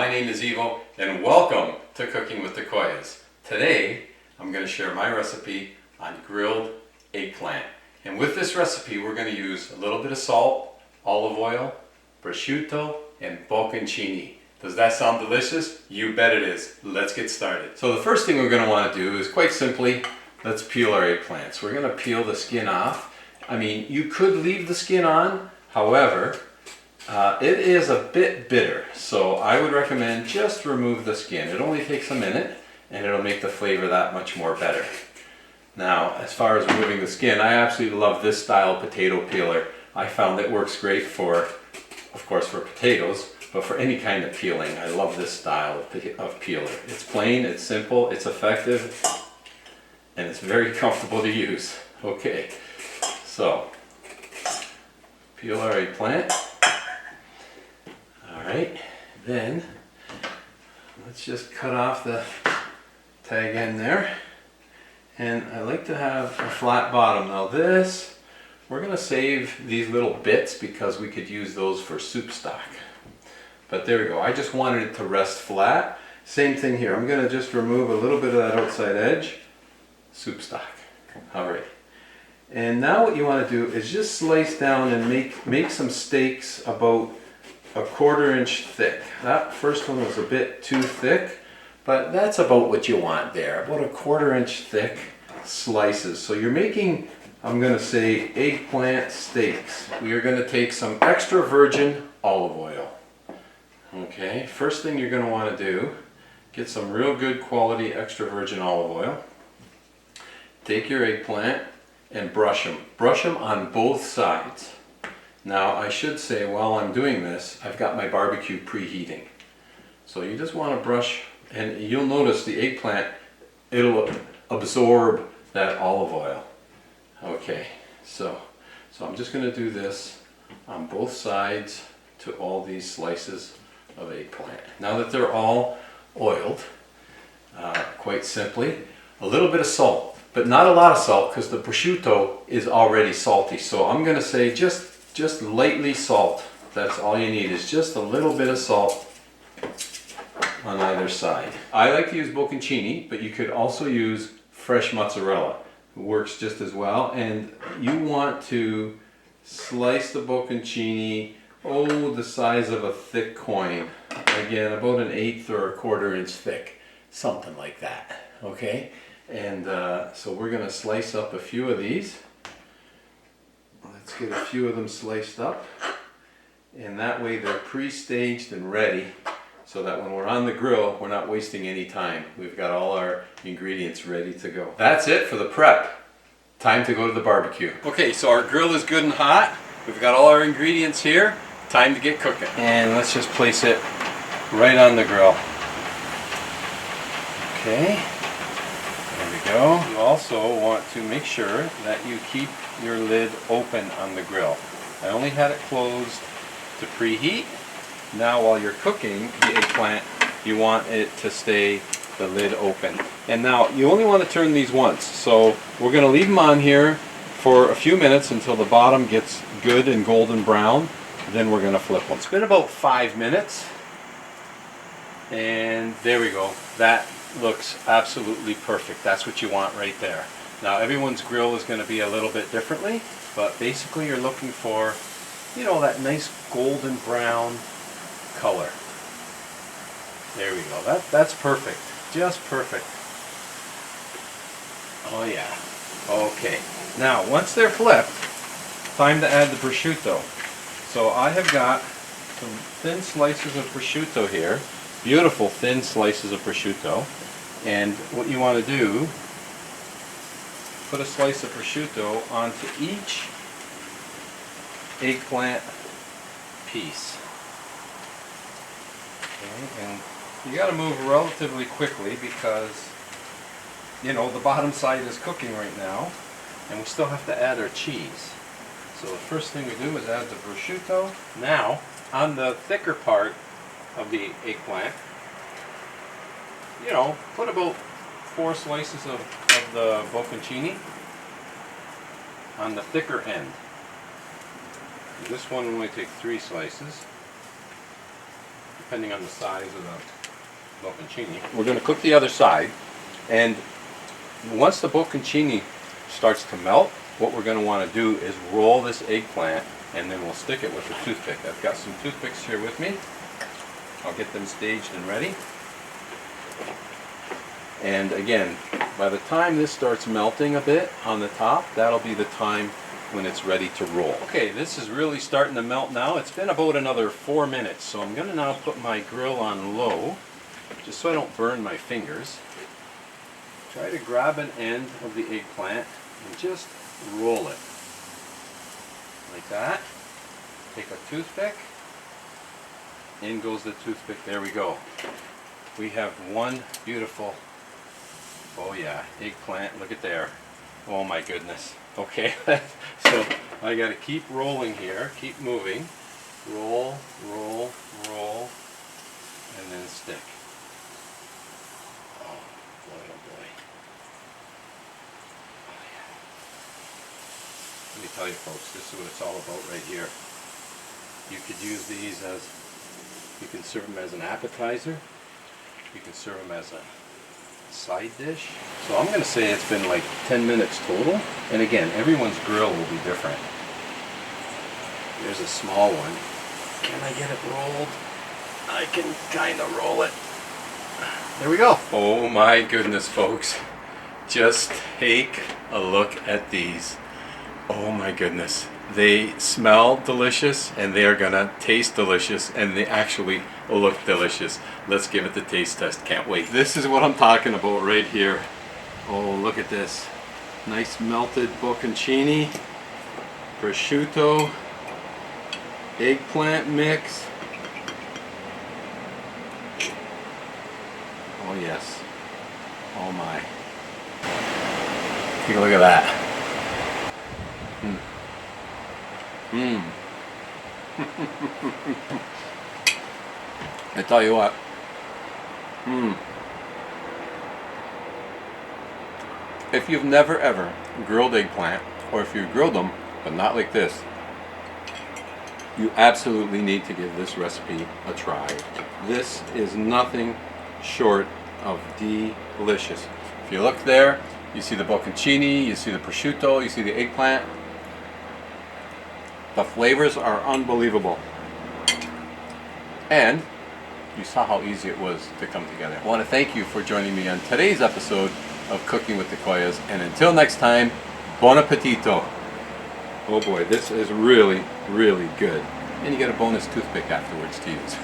my name is EVOO and welcome to Cooking with the Koyas. Today I'm going to share my recipe on grilled eggplant. And with this recipe we're going to use a little bit of salt, olive oil, prosciutto, and bocconcini. Does that sound delicious? You bet it is. Let's get started. So the first thing we're going to want to do is quite simply, let's peel our eggplants. We're going to peel the skin off. I mean, you could leave the skin on, however, it is a bit bitter, so I would recommend just remove the skin. It only takes a minute and it'll make the flavor that much more better. Now, as far as removing the skin, I absolutely love this style potato peeler. I found it works great for, of course, for potatoes, but for any kind of peeling. I love this style of peeler. It's plain, it's simple, it's effective, and it's very comfortable to use. Okay, so peel our eggplant. Alright, then let's just cut off the tag end there. And I like to have a flat bottom. Now this, we're going to save these little bits because we could use those for soup stock. But there we go, I just wanted it to rest flat. Same thing here, I'm going to just remove a little bit of that outside edge. Soup stock. Alright. And now what you want to do is just slice down and make some steaks about a 1/4 inch thick. That first one was a bit too thick, but that's about what you want there. About a 1/4 inch thick slices. So you're making, I'm going to say, eggplant steaks. We are going to take some extra virgin olive oil. Okay, first thing you're going to want to do, get some real good quality extra virgin olive oil. Take your eggplant and brush them. Brush them on both sides. Now I should say while I'm doing this, I've got my barbecue preheating. So you just want to brush, and you'll notice the eggplant, it'll absorb that olive oil. Okay, so I'm just going to do this on both sides to all these slices of eggplant. Now that they're all oiled, quite simply, a little bit of salt, but not a lot of salt because the prosciutto is already salty. So I'm going to say just lightly salt. That's all you need, is just a little bit of salt on either side. I like to use bocconcini, but you could also use fresh mozzarella. It works just as well. And you want to slice the bocconcini, the size of a thick coin. Again, about an 1/8 or a 1/4 inch thick, something like that. Okay, and so we're going to slice up a few of these. Let's get a few of them sliced up, and that way they're pre-staged and ready, so that when we're on the grill we're not wasting any time. We've got all our ingredients ready to go. That's it for the prep. Time to go to the barbecue. Okay, so our grill is good and hot. We've got all our ingredients here. Time to get cooking. And let's just place it right on the grill. Okay, there we go. You also want to make sure that you keep your lid open on the grill. I only had it closed to preheat. Now while you're cooking the eggplant, you want it to stay the lid open. And now you only want to turn these once. So we're going to leave them on here for a few minutes until the bottom gets good and golden brown. Then we're going to flip them. It's been about 5 minutes. And there we go. That looks absolutely perfect. That's what you want right there. Now everyone's grill is going to be a little bit differently, but basically you're looking for, you know, that nice golden brown color. There we go. That's perfect. Just perfect. Oh yeah. Okay. Now once they're flipped, time to add the prosciutto. So I have got some thin slices of prosciutto here. Beautiful thin slices of prosciutto. And what you want to do, put a slice of prosciutto onto each eggplant piece. Okay, and you got to move relatively quickly because, you know, the bottom side is cooking right now, and we still have to add our cheese. So the first thing we do is add the prosciutto. Now, on the thicker part of the eggplant, you know, put about 4 slices of the bocconcini on the thicker end. This one will only take 3 slices. depending on the size of the bocconcini. We're going to cook the other side, and once the bocconcini starts to melt, what we're going to want to do is roll this eggplant, and then we'll stick it with a toothpick. I've got some toothpicks here with me. I'll get them staged and ready. And again, by the time this starts melting a bit on the top, that'll be the time when it's ready to roll. Okay, this is really starting to melt now. It's been about another 4 minutes, so I'm going to now put my grill on low, just so I don't burn my fingers. Try to grab an end of the eggplant and just roll it. Like that. Take a toothpick. In goes the toothpick. There we go. We have one beautiful, oh yeah, eggplant. Look at there. Oh my goodness. Okay, so I got to keep rolling here, keep moving. Roll, roll, roll, and then stick. Oh boy, oh boy. Oh, yeah. Let me tell you folks, this is what it's all about right here. You could use these as, you can serve them as an appetizer. You can serve them as a side dish. So I'm going to say it's been like 10 minutes total. And again, everyone's grill will be different. There's a small one. Can I get it rolled? I can kind of roll it. There we go. Oh my goodness, folks. Just take a look at these. Oh my goodness. They smell delicious, and they are gonna taste delicious, and they actually look delicious. Let's give it the taste test. Can't wait. This is what I'm talking about right here. Oh, look at this. Nice melted bocconcini, prosciutto, eggplant mix. Oh yes. Oh my. Take a look at that. Mmm. I tell you what. If you've never ever grilled eggplant, or if you've grilled them, but not like this, you absolutely need to give this recipe a try. This is nothing short of delicious. If you look there, you see the bocconcini, you see the prosciutto, you see the eggplant. The flavors are unbelievable. And you saw how easy it was to come together. I want to thank you for joining me on today's episode of Cooking with the Koyas. And until next time, buon appetito. Oh boy, this is really, really good. And you get a bonus toothpick afterwards to use.